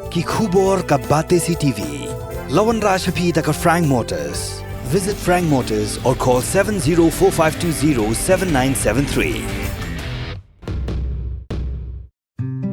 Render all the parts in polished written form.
ki khubor ka bate CTV. Lawan Rashaphi taka Frank Motors. Visit Frank Motors or call 7045207973.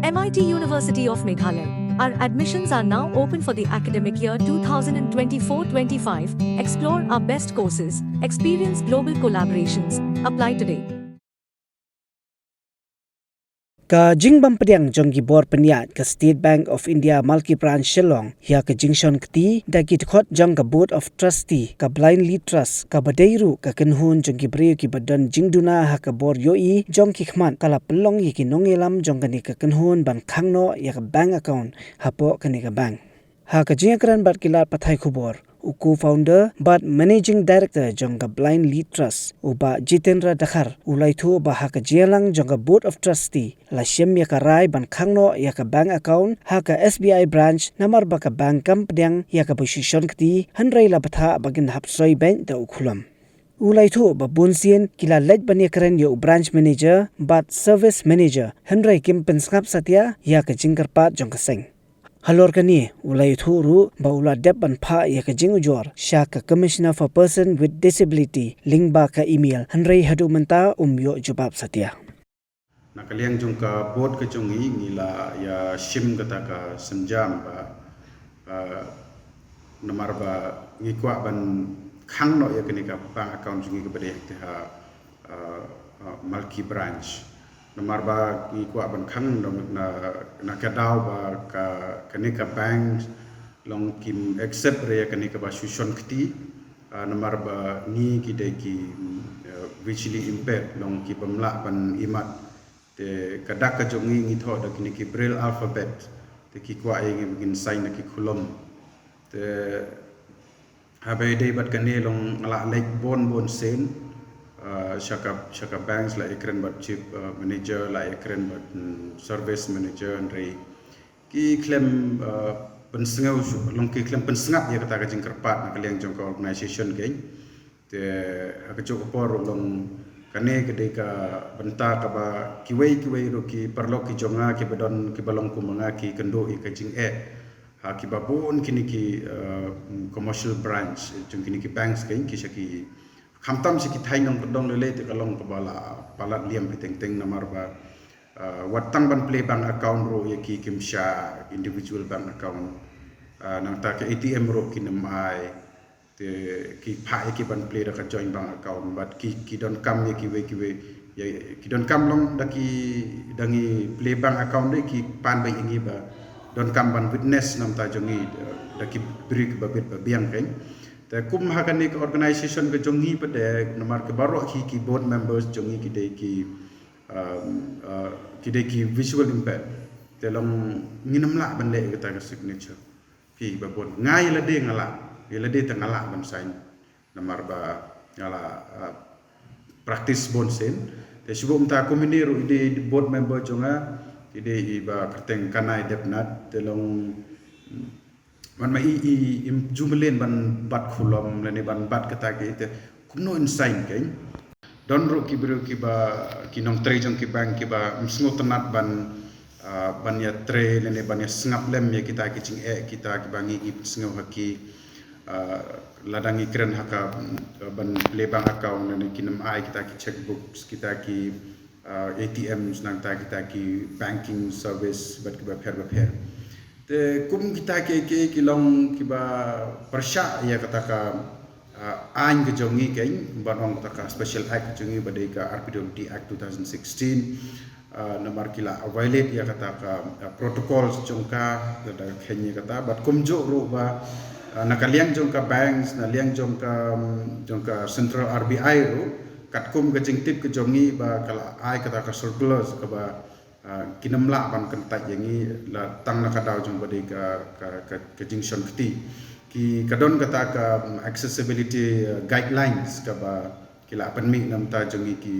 MIT University of Meghalaya. Our admissions are now open for the academic year 2024-25. Explore our best courses, experience global collaborations. Apply today. Ka jingbam pediang jonggi bor peniat ka State Bank of India Multi Branch Shillong hia ka jingshon kti da ki khot jong ka Board of Trustee ka Blind Lead Trust ka badairu ka kenhun jonggi breu ki badan jingduna ha ka bor yoi jong ki khman kala pelong yi ki nongelam jong ka ni ka kenhun ban khangno ya ka bank account hapo ka ni ka bank ha ka jingkran bat kilat pathai khubor co-founder but managing director jongga Blind Lead Trust uba Jitendra Dakhar ulai thu ba ha ka jelang jongga Board of Trustee la shem ya ka rai ban khangno ya ka bank account ha ka SBI branch namar ba ka bank kam pdang ya ka position kti hanrei la batha bagin hapsoi bank da ukhulam ulai thu ba bunsien kila lej bani karen yo branch manager but service manager hanrei kim pensngap satya ya ka jingkarpa jongka seng Halor kani ulai thuru baula depan pha ya ka jing ujor sha ka commissioner for person with disability link ba ka email hanrei hadu menta yo jawab satya nakaliang jong ka board ka jong ngila ya shim kata ka senjam ba namar ba ngikwa ban khang no ya kani ka bank account jong ka bade ha multi branch namar ba ngikwa ban khang na ka daw ba ka kani ka bank long kim accept re kani ka ba shushon kti namar ba ni ki de ki visually impaired long ki pamla ban imat te kadak ka jongi ngi tho da kini ki braille alphabet te ki kwa ngi begin sign na ki khulom te habe dei bat kani long ala like bon sen shaka banks la ekren bat chief manager la ekren bat service manager andre ki claim pensengau long ki claim pensengap ya kata ka jingkerpat na kaliang jong ka organization geng te ka jok por long kane gede ka benta ka ba kiwei ro ki perlo ki jonga ki bedon ki balong kumanga ki kendo i ka jing ha ki babun kini ki commercial branch jung kini ki banks geng ki shaki khamtam si ki thainong pedong lele te kalong ka bala palat liam piteng teng namar ba watang ban play bank account ro ye ki kimsha individual bank account nang ta ke ATM ro ki namai te ki pha ki ban play ka joint bank account but ki don kam ye ki we ki don kam long da ki dangi play bank account de ki pan ba ingi ba don kam ban witness nam ta jongi da ki brik ba bit ba biang keng te kum ha kan ni organization ke jongi pa de namar ke baro ki board members jongi ki de ki visual impact te long nginam la ban le ka signature ki ba bon ngai la de ngala bila dia tengah lah bansain namar ba ngala practice bon sen te subum ta kominiru ide board member jonga ide iba kerteng kanai depnat telong man mai jumlen ban bat khulom lene ban bat kata ke te kumno insign kain don ro ki bro ki ba ki nong tre jong ki bank ki ba msngo tenat ban ya tre lene ban ya sngap lem ya kita ki ching kita ki bangi ki sngo haki ladangi keren haka ban lebang account dan kinam ai kita ki checkbooks kita ki ATMs nang ta kita ki banking service bat ki ba pher te kum kita ki long ki ba persya ya kata ka ain ke jongi kain banong kata ka special act jongi badai ka RPWD Act 2016 namar kila violate ya kata ka protocols jongka da khenya kata bat kum jo ro ba nakaliang jong ka banks na liang jong ka central RBI ro katkum ka jingtip ke jongi ba kala ai kata ka surplus ka ba kinamla ban kentat yangi la tang na kadaw jong bade ka jingshon kti ki kadon kata ka accessibility guidelines ka ba kila panmi nam ta jongi ki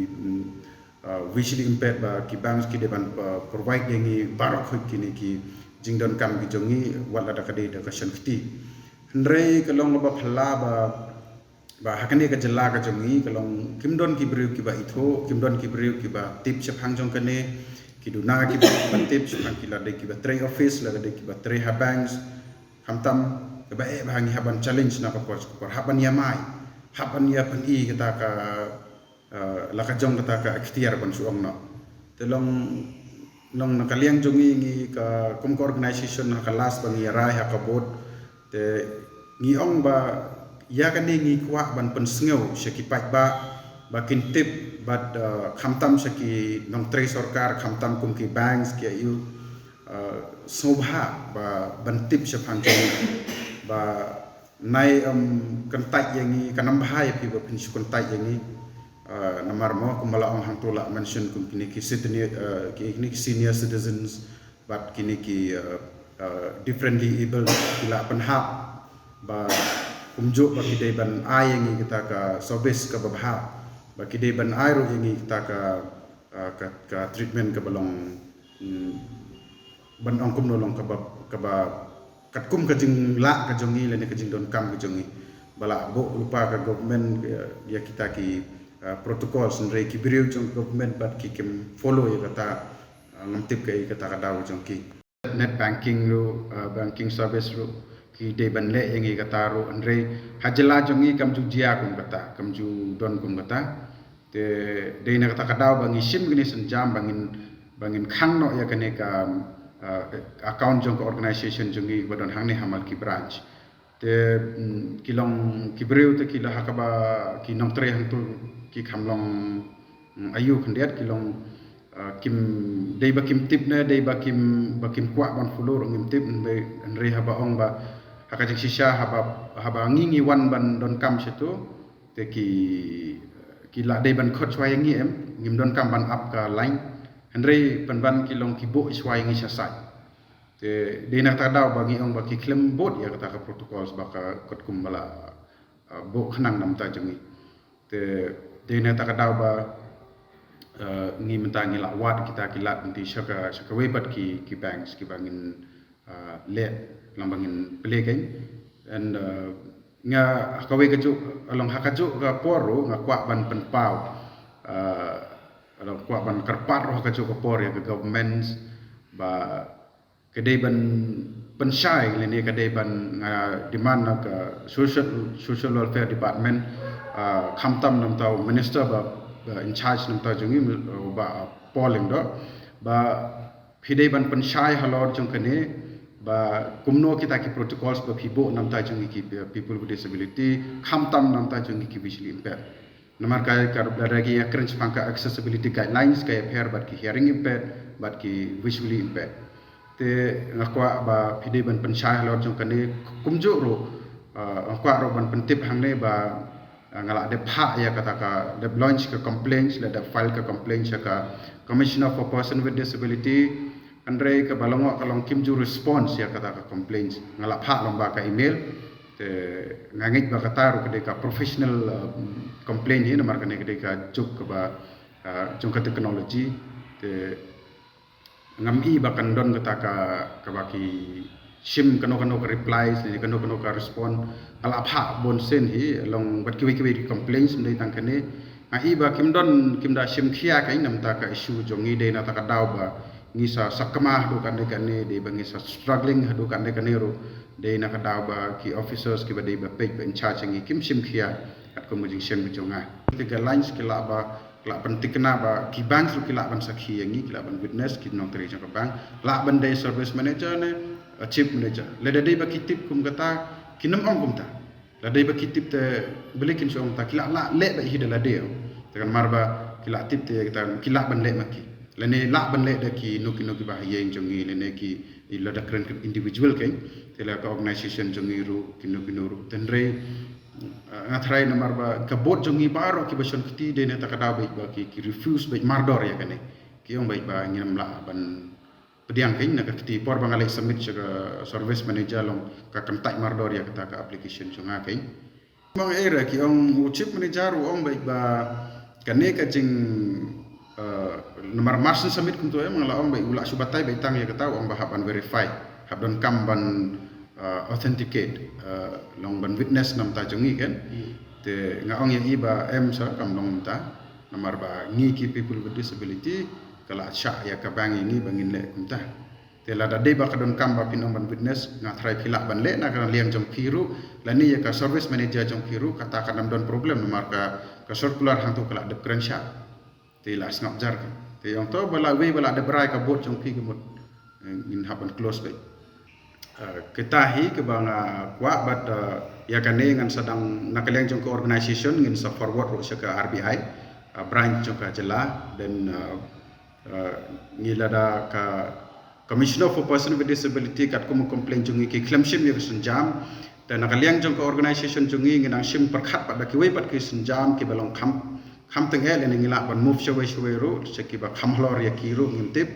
visually impaired ba ki banks ki deban provide yangi barok kini ki jingdon kam ki jongi wala da kade da ka shan kti Ndrei kalong ba phala ba hakane ka jala ka jongi kalong kimdon ki briu ki ba itho kimdon ki briu ki ba tip chep hang jong kane kiduna ki batip suna kila de ki batray office la de ki batray ha banks hamtam ke bae bahangi haban challenge na ko ko haban yamai haban ya pen I kata ka la ka jong kata ka ikhtiar ban suong no telong long nakaliang jongi ngi ka kom organization na kalas bang yarai ha kabot te ngi ong ba ya kan ngi kwa ban pen sngew sekipat ba kintip but khamtam saki nong tre sarkar khamtam kum ki banks ki yu sobha ba bantip se phangjong ba nai kantai yangi kanam bahai pi ba pin kantai yangi namar mo kumala ong hang tola mention kum kini ki senior citizens but kini ki differently able kila penhap ba kumjo ba kidai ban ai yangi kita ka service ka babha bagi dia ban air yang kita ka treatment ke balong ban ongkum nolong ke ba katkum ke jing la ke jongi le ne ke jing don kam ke jongi bala bo lupa ke government ya kita ki protokol sendiri ki beriu jong government but ki kem follow ya kata ngamtip ke kata kadau jong ki net banking ru banking service ru ki de ban le yang kata ru andre hajala jongi kam ju jia kum kata kam ju don kum kata de na kata kadau bangi sim gini senjam bangin khang no ya kene ka account jong organization jongi badon hang ne hamal ki branch te kilong kibreu te kila hakaba ki nong tre hang tu ki khamlong ayu khandiat kilong kim dei ba kim tip na dei ba kim kwa ban fulur ngim tip be andre haba ong ba hakajik shisha haba ngingi wan ban don kam situ te ki la dei ban khot swai ngi em ngim don kam ban up ka line andre ban kilong ki bo swai ngi sasai te de na ta daw bagi ong ba ki klem bot ya kata ka protocols ba ka kot kum bala bo khnang nam ta jungi te de na ta daw ba ngi menta ngi la wat kita ki lat nanti shaka webat ki banks ki bangin le lambangin pelekai and nga kawe kaju along hakaju ka poro nga kwa ban penpau along kwa ban karpat roh kaju ka por ya governments ba kedai ban pensyai le ni kedai ban demand ka social welfare department khamtam nam tau minister ba in charge nam tau jungi ba polling do ba phidei ban pensyai halor jong kene ba kumno kita ki protocols ba phibo nam ta jungi ki people with disability khamtam nam ta jungi ki visually impaired namar kai kar daragi ya crunch pangka accessibility guidelines kai pair but ki hearing impaired but ki visually impaired te ngakwa ba phidei ban pensyai halor jong kene kumjo ro ngakwa ro ban pentip hangne ba ngala de pha ya kata ka de launch ka complaints la de file ka complaints ka commissioner for person with disability andre ka balongo kalong kimju response ya kata ka complaints ngala pha lomba ka email te ngangit ba kata ro ka professional complaint ni namar ka ne ka juk ka ba jong ka technology te ngami ba kan don kata ka ba ki sim kano ka replies ni kano ka respond ala pha bon sen hi long bat ki complaints ndai tang kane ai ba kimda sim khia kai nam ta ka issue jongi de na ta ka daw ba ngisa sakama do kan de ba ngisa struggling do kan ro de na ka daw ba ki officers ki ba de ba page in charge ngi kim sim khia at ko mujing sim jonga tiga lines ki la ba la pentikna ba ki bank ki la ban sakhi ngi ki la ban witness ki nong tere jang bank la ban de service manager ne chief manager le dai ba kitip kum kata kinam ong kum ta la dai ba kitip te belikin so ong ta kila la le ba hi de la de tekan marba kila tip te kita kila ban le maki le ne la ban le de ki nuki ba ye jongi le ne ki illa da kran individual kai te la ka organization jongi ru kinuki ru tenre ngathrai na marba ka bot jongi baro ki bason kiti de ne ta kada ba ki refuse ba mardor ya kane ki ong ba ngam la ban pediang kain nak kiti por bangalai submit jaga service manager long ka kantai mardor ya kata ka application chunga kain mong era ki ong chief manager ong baik ba kane ka jing nomor marsin submit kuntu mangala ong baik ula subatai baik tang ya kata ong bahaban verify habdon kam ban authenticate long ban witness nam ta jungi kan te nga ong ya iba em sa kam long ta nomor ba ngi ki people with disability kala syak ya ka bangi ni bangin le kumta tela da deba ka don kamba pinom ban witness nga thrai phila ban le na kan liang jong phiru lani ya ka service manager jong phiru kata kan don problem mar ka circular hang tu kala de kren syak tela snap jar te yang to bala we bala de brai ka bot jong phi gemut in happen close by ketahi ke bang kwa but ya kane ngan sedang nakaleng jong ke organization ngin sa forward ro ke RBI branch jong ka jela dan ngilada ka Commissioner for Person with Disability kat ko mo complain jong ki claim sim ya senjam dan nakaleng jong ke organization jong ngin ang sim perkhat pada ki we pat ki senjam ki balong kham teng hel ni ngila ban move shwe ro ki ba kham hlor ya ki ro ngintip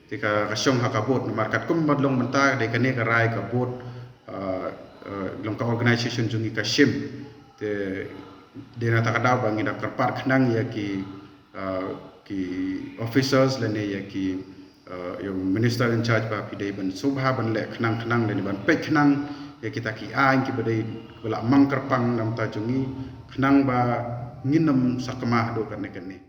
tika kasong hakabot markat kum madlong menta de kane ka rai ka bot long ka organization jungi ka shim te de na takadaw bang ina karpar khnang ya ki officers lene ya ki yung minister in charge ba pidai ban subha ban le khnang lene ban pe khnang ya kita ki aing ki badai bala mang karpang nam ta jungi khnang ba nginam sakma do kan ne